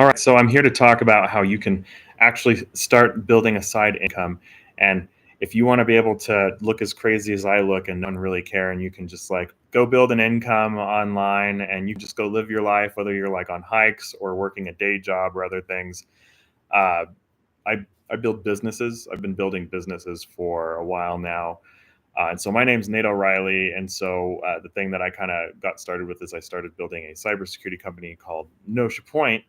All right, so I'm here to talk about how you can actually start building a side income. And if you want to be able to look as crazy as I look and no one really care, and you can just like go build an income online and you just go live your life, whether you're like on hikes or working a day job or other things. Uh, I build businesses. I've been building businesses for a while now. And so my name's Nate O'Reilly. And so the thing that I kind of got started with is I started building a cybersecurity company called Notia Point.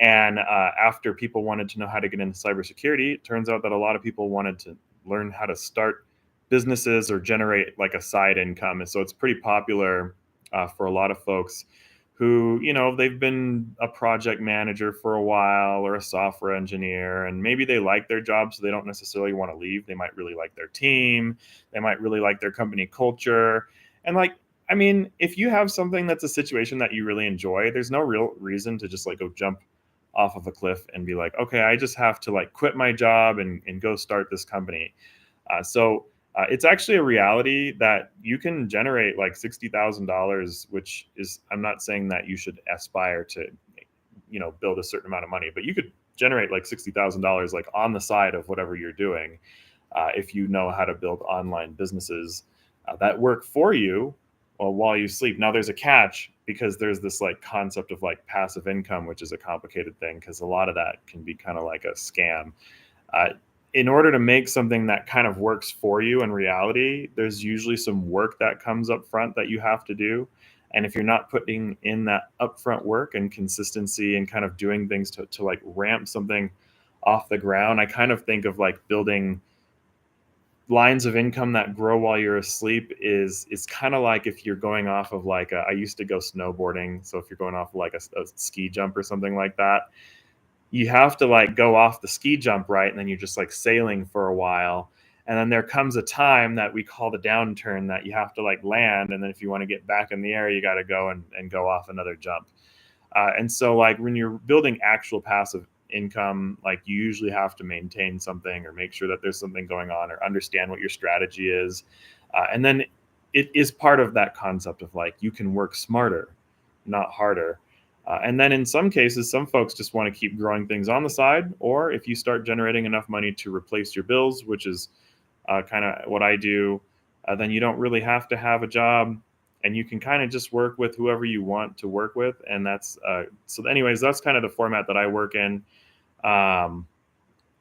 And after people wanted to know how to get into cybersecurity, it turns out that a lot of people wanted to learn how to start businesses or generate like a side income. And so it's pretty popular for a lot of folks who, they've been a project manager for a while or a software engineer, and maybe they like their job, so they don't necessarily want to leave. They might really like their team, they might really like their company culture. And like, I mean, if you have something that's a situation that you really enjoy, there's no real reason to just like go jump off of a cliff and be like, okay, I just have to like quit my job and go start this company. It's actually a reality that you can generate like $60,000, which is, I'm not saying that you should aspire to, build a certain amount of money, but you could generate like $60,000 like on the side of whatever you're doing if you know how to build online businesses that work for you while you sleep. Now, there's a catch because there's this like concept of like passive income, which is a complicated thing because a lot of that can be kind of like a scam. Uh, in order to make something that kind of works for you in reality, there's usually some work that comes up front that you have to do. And if you're not putting in that upfront work and consistency and kind of doing things to like ramp something off the ground, I kind of think of like building lines of income that grow while you're asleep is kind of like if you're going off of like I used to go snowboarding. So if you're going off like a ski jump or something like that, you have to like go off the ski jump, right? And then you're just like sailing for a while. And then there comes a time that we call the downturn that you have to like land. And then if you want to get back in the air, you got to go and go off another jump. And so like when you're building actual passive income, like you usually have to maintain something or make sure that there's something going on or understand what your strategy is. And then it is part of that concept of like you can work smarter, not harder. And then in some cases, some folks just want to keep growing things on the side. Or if you start generating enough money to replace your bills, which is kind of what I do, then you don't really have to have a job and you can kind of just work with whoever you want to work with. And that's so anyways, that's kind of the format that I work in. Um,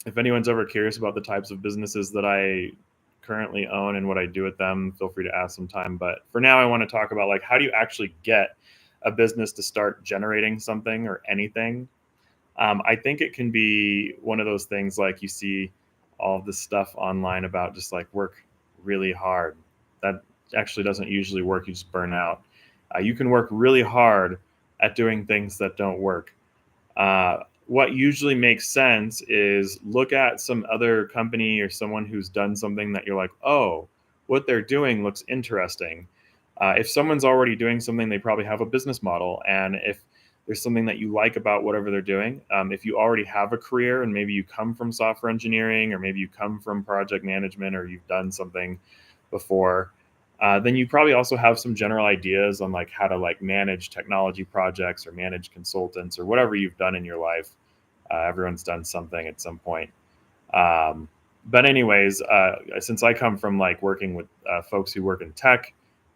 if anyone's ever curious about the types of businesses that I currently own and what I do with them, feel free to ask sometime. But for now, I want to talk about like how do you actually get a business to start generating something or anything. I think it can be one of those things like you see all of this stuff online about just like work really hard. That actually doesn't usually work. You just burn out. You can work really hard at doing things that don't work. What usually makes sense is look at some other company or someone who's done something that you're like, oh, what they're doing looks interesting. If someone's already doing something, they probably have a business model. And if there's something that you like about whatever they're doing, if you already have a career and maybe you come from software engineering or maybe you come from project management or you've done something before, then you probably also have some general ideas on like how to like manage technology projects or manage consultants or whatever you've done in your life. Everyone's done something at some point. Um, but anyways, since I come from like working with folks who work in tech,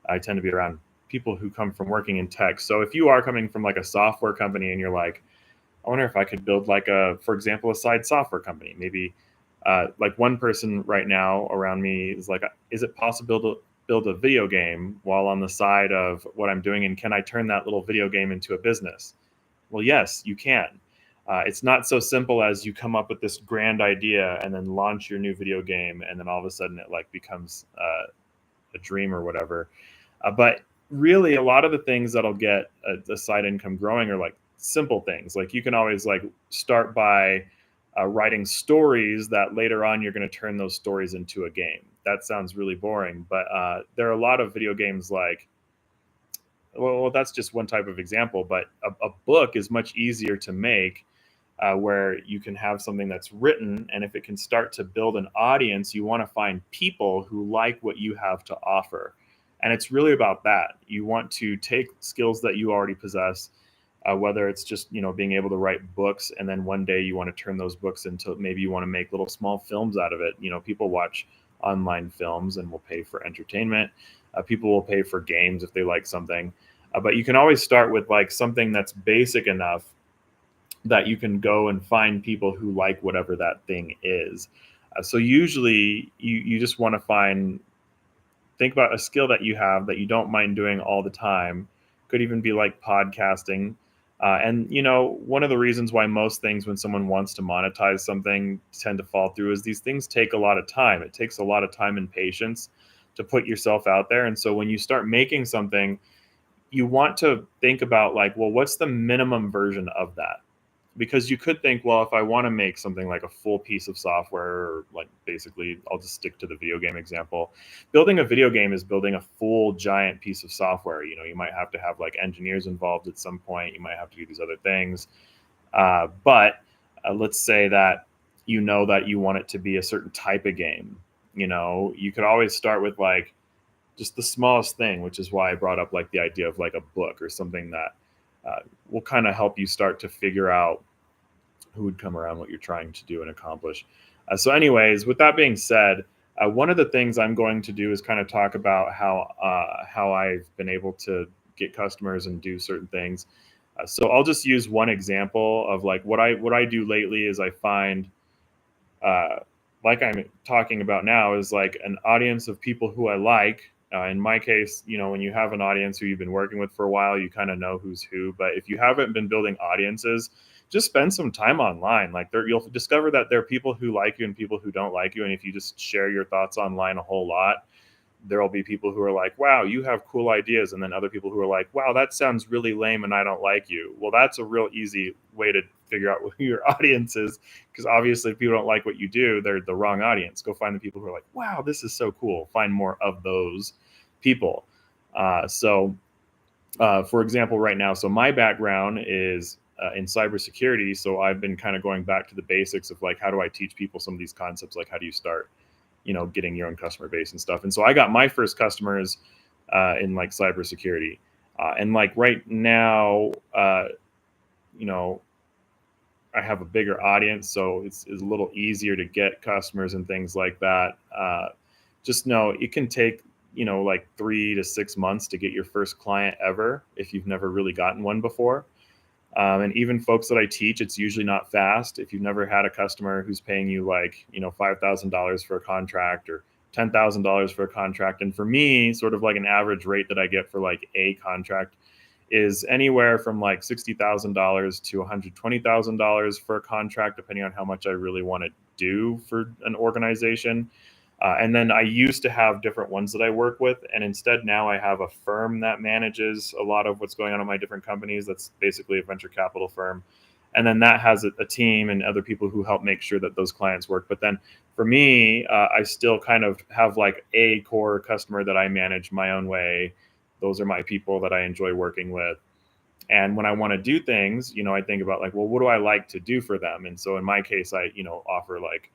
I tend to be around people who come from working in tech. So if you are coming from like a software company and you're like, I wonder if I could build like for example, a side software company, maybe like one person right now around me is like, is it possible to build a video game while on the side of what I'm doing? And can I turn that little video game into a business? Well, yes, you can. It's not so simple as you come up with this grand idea and then launch your new video game, and then all of a sudden it like becomes a dream or whatever. But really, a lot of the things that'll get a side income growing are like simple things. Like you can always like start by writing stories that later on you're going to turn those stories into a game. That sounds really boring, but there are a lot of video games like, well, that's just one type of example, but a book is much easier to make where you can have something that's written. And if it can start to build an audience, you want to find people who like what you have to offer. And it's really about that. You want to take skills that you already possess whether it's just, being able to write books, and then one day you want to turn those books into, maybe you want to make little small films out of it. People watch online films and will pay for entertainment. People will pay for games if they like something. But you can always start with like something that's basic enough that you can go and find people who like whatever that thing is. So usually you just want to think about a skill that you have that you don't mind doing all the time. Could even be like podcasting. And one of the reasons why most things, when someone wants to monetize something, tend to fall through is these things take a lot of time. It takes a lot of time and patience to put yourself out there. And so when you start making something, you want to think about like, well, what's the minimum version of that? Because you could think, well, if I want to make something like a full piece of software, or like basically, I'll just stick to the video game example. Building a video game is building a full giant piece of software. You might have to have like engineers involved at some point. You might have to do these other things. But let's say that that you want it to be a certain type of game. You could always start with like just the smallest thing, which is why I brought up like the idea of like a book or something that will kind of help you start to figure out who would come around what you're trying to do and accomplish. So anyways, with that being said, one of the things I'm going to do is kind of talk about how I've been able to get customers and do certain things. So I'll just use one example of like what I do lately is I find, like I'm talking about now, is like an audience of people who I like. In my case, when you have an audience who you've been working with for a while, you kind of know who's who. But if you haven't been building audiences, just spend some time online. Like you'll discover that there are people who like you and people who don't like you. And if you just share your thoughts online a whole lot, there will be people who are like, wow, you have cool ideas. And then other people who are like, wow, that sounds really lame and I don't like you. Well, that's a real easy way to figure out who your audience is, because obviously if people don't like what you do, they're the wrong audience. Go find the people who are like, wow, this is so cool. Find more of those people. For example, right now, so my background is in cybersecurity. So I've been kind of going back to the basics of like, how do I teach people some of these concepts? Like, how do you start, getting your own customer base and stuff. And so I got my first customers in like cybersecurity. And like right now, I have a bigger audience, so it's a little easier to get customers and things like that. Just know it can take, like 3 to 6 months to get your first client ever if you've never really gotten one before. And even folks that I teach, it's usually not fast. If you've never had a customer who's paying you like, $5,000 for a contract or $10,000 for a contract. And for me, sort of like an average rate that I get for like a contract is anywhere from like $60,000 to $120,000 for a contract, depending on how much I really want to do for an organization. And then I used to have different ones that I work with. And instead now I have a firm that manages a lot of what's going on in my different companies. That's basically a venture capital firm. And then that has a team and other people who help make sure that those clients work. But then for me, I still kind of have like a core customer that I manage my own way. Those are my people that I enjoy working with. And when I want to do things, I think about like, well, what do I like to do for them? And so in my case, I, offer like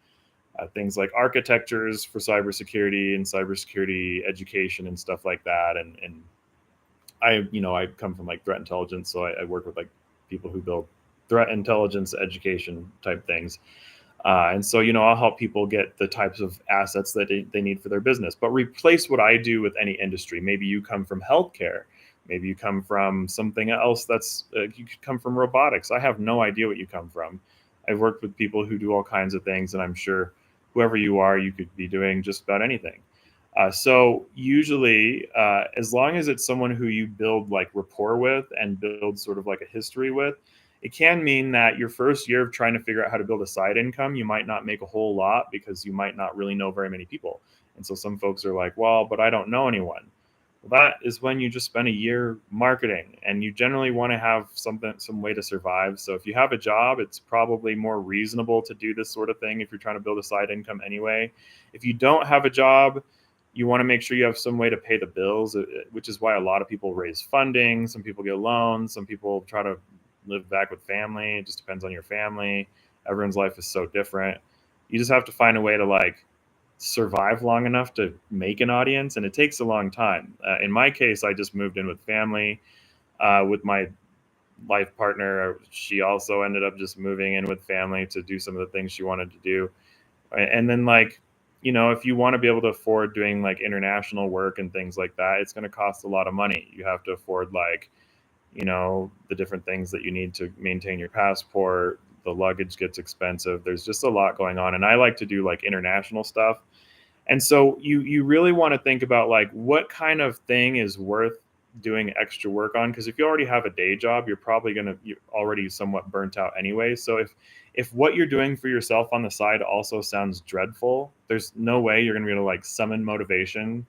things like architectures for cybersecurity and cybersecurity education and stuff like that. And I come from like threat intelligence, so I work with like people who build threat intelligence education type things. And so, I'll help people get the types of assets that they need for their business, but replace what I do with any industry. Maybe you come from healthcare. Maybe you come from something else you could come from robotics. I have no idea what you come from. I've worked with people who do all kinds of things, and I'm sure whoever you are, you could be doing just about anything. So usually, as long as it's someone who you build like rapport with and build sort of like a history with, it can mean that your first year of trying to figure out how to build a side income, you might not make a whole lot because you might not really know very many people. And so some folks are like, well, but I don't know anyone. Well, that is when you just spend a year marketing, and you generally want to have some way to survive. So if you have a job, it's probably more reasonable to do this sort of thing if you're trying to build a side income anyway. If you don't have a job, you want to make sure you have some way to pay the bills, which is why a lot of people raise funding. Some people get loans. Some people try to live back with family. It just depends on your family. Everyone's life is so different. You just have to find a way to like survive long enough to make an audience, and it takes a long time. In my case, I just moved in with family, with my life partner, she also ended up just moving in with family to do some of the things she wanted to do. And then like, if you want to be able to afford doing like international work and things like that, it's going to cost a lot of money. You have to afford like, the different things that you need to maintain your passport. The luggage gets expensive. There's just a lot going on. And I like to do like international stuff. And so you really want to think about like what kind of thing is worth doing extra work on, because if you already have a day job, you're already somewhat burnt out anyway. So if what you're doing for yourself on the side also sounds dreadful, there's no way you're going to be able to like summon motivation.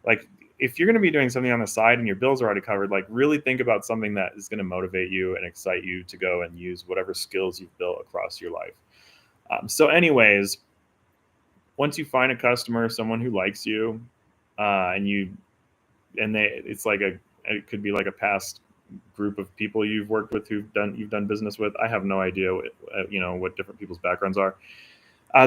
Like if you're going to be doing something on the side and your bills are already covered, like really think about something that is going to motivate you and excite you to go and use whatever skills you've built across your life. So anyways, once you find a customer, someone who likes you, and it's like it could be like a past group of people you've worked with you've done business with. I have no idea what different people's backgrounds are.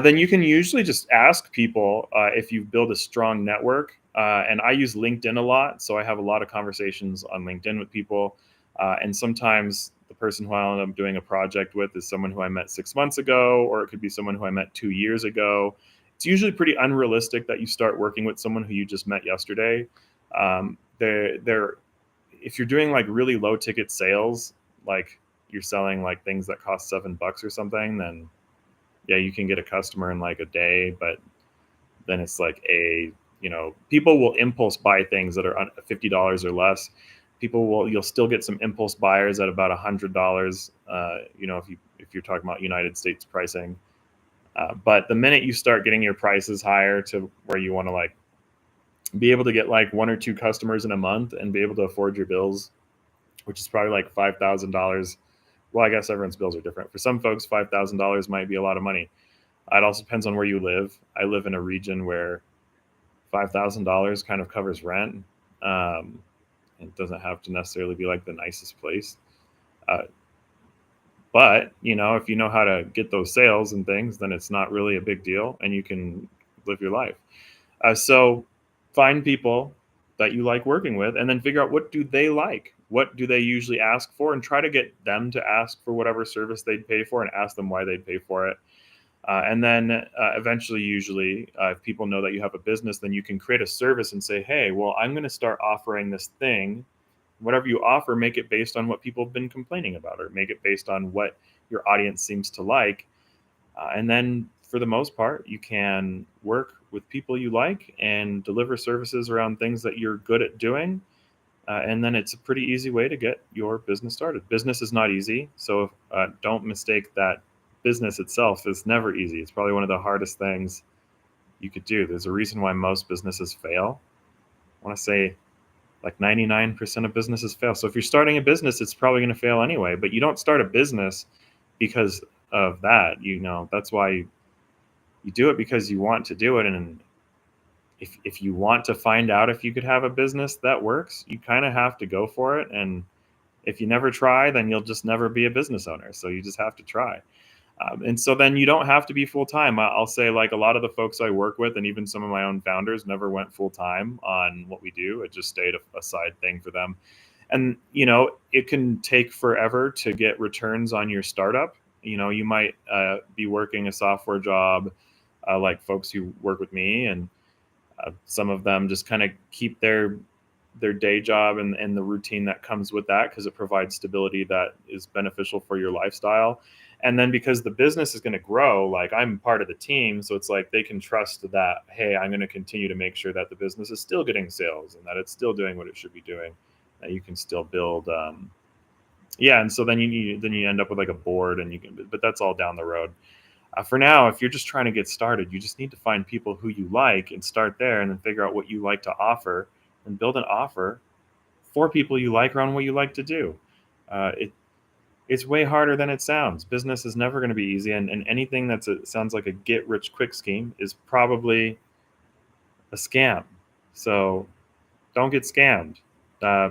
Then you can usually just ask people if you build a strong network. And I use LinkedIn a lot, so I have a lot of conversations on LinkedIn with people. And sometimes the person who I end up doing a project with is someone who I met 6 months ago, or it could be someone who I met 2 years ago. It's usually pretty unrealistic that you start working with someone who you just met yesterday. They're if you're doing like really low ticket sales, like you're selling like things that cost $7 or something, then yeah, you can get a customer in like a day. But then it's like people will impulse buy things that are $50 or less. You'll still get some impulse buyers at about $100. If you're talking about United States pricing. But the minute you start getting your prices higher to where you want to like be able to get like one or two customers in a month and be able to afford your bills, which is probably like $5,000. Well, I guess everyone's bills are different. For some folks, $5,000 might be a lot of money. It also depends on where you live. I live in a region where $5,000 kind of covers rent. It doesn't have to necessarily be like the nicest place. But, if you know how to get those sales and things, then it's not really a big deal and you can live your life. So find people that you like working with and then figure out what do they like? What do they usually ask for? And try to get them to ask for whatever service they'd pay for and ask them why they'd pay for it. And then eventually, usually, if people know that you have a business, then you can create a service and say, hey, well, I'm going to start offering this thing. Whatever you offer, make it based on what people have been complaining about, or make it based on what your audience seems to like. And then for the most part, you can work with people you like and deliver services around things that you're good at doing. And then it's a pretty easy way to get your business started. Business is not easy. So don't mistake that business itself is never easy. It's probably one of the hardest things you could do. There's a reason why most businesses fail. I want to say like 99% of businesses fail. So if you're starting a business, it's probably going to fail anyway. But you don't start a business because of that. That's why you do it, because you want to do it. And if you want to find out if you could have a business that works, you kind of have to go for it. And if you never try, then you'll just never be a business owner. So you just have to try. And so then you don't have to be full time. I'll say like a lot of the folks I work with, and even some of my own founders, never went full time on what we do. It just stayed a side thing for them. And, it can take forever to get returns on your startup. You might be working a software job like folks who work with me, and some of them just kind of keep their day job and the routine that comes with that, because it provides stability that is beneficial for your lifestyle. And then because the business is going to grow, like I'm part of the team, so it's like they can trust that, hey, I'm going to continue to make sure that the business is still getting sales and that it's still doing what it should be doing, that you can still build. And so then you end up with like a board, but that's all down the road. For now, if you're just trying to get started, you just need to find people who you like and start there, and then figure out what you like to offer and build an offer for people you like around what you like to do. It's way harder than it sounds. Business is never going to be easy, and anything sounds like a get-rich-quick scheme is probably a scam. So don't get scammed.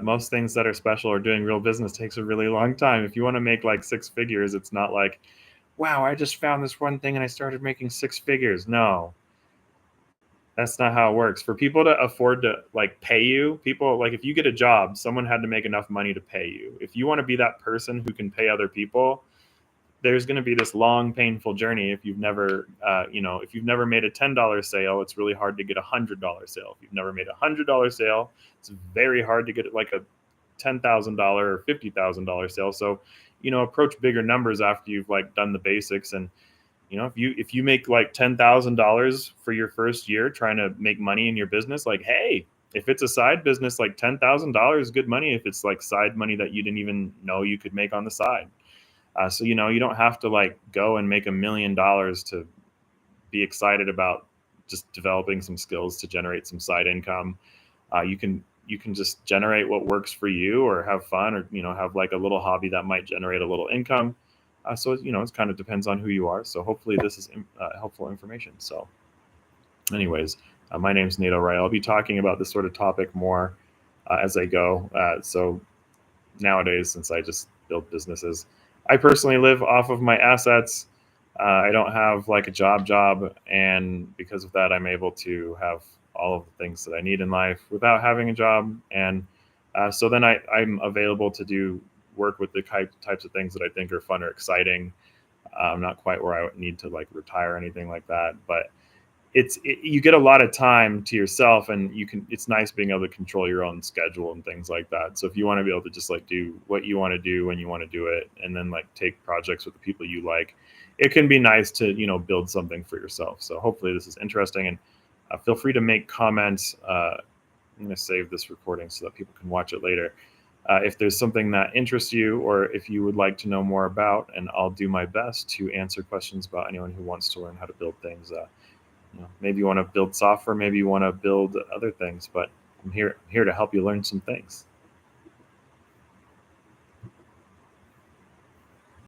Most things that are special or doing real business takes a really long time. If you want to make like 6 figures, it's not like, wow, I just found this one thing and I started making 6 figures. No. That's not how it works. For people to afford to like pay you, people like if you get a job, someone had to make enough money to pay you. If you want to be that person who can pay other people, there's going to be this long, painful journey. If you've never, if you've never made a $10 sale, it's really hard to get $100 sale. If you've never made $100 sale, it's very hard to get like a $10,000 or $50,000 sale. So, approach bigger numbers after you've like done the basics. And if you make like $10,000 for your first year trying to make money in your business, like, hey, if it's a side business, like $10,000 is good money. If it's like side money that you didn't even know you could make on the side. So you don't have to like go and make $1 million to be excited about just developing some skills to generate some side income. You can just generate what works for you, or have fun, or have like a little hobby that might generate a little income. So it kind of depends on who you are. So hopefully this is helpful information. So, anyways, my name's Nate O'Reilly. I'll be talking about this sort of topic more as I go. So nowadays, since I just build businesses, I personally live off of my assets. I don't have like a job, and because of that, I'm able to have all of the things that I need in life without having a job. And so then I'm available to do work with the types of things that I think are fun or exciting. I'm not quite where I need to like retire or anything like that, but you get a lot of time to yourself, and it's nice being able to control your own schedule and things like that. So if you want to be able to just like do what you want to do when you want to do it, and then like take projects with the people you like, it can be nice to build something for yourself. So hopefully this is interesting, and feel free to make comments. I'm going to save this recording so that people can watch it later. If there's something that interests you, or if you would like to know more about, and I'll do my best to answer questions about anyone who wants to learn how to build things. Maybe you want to build software, maybe you want to build other things, but I'm here to help you learn some things.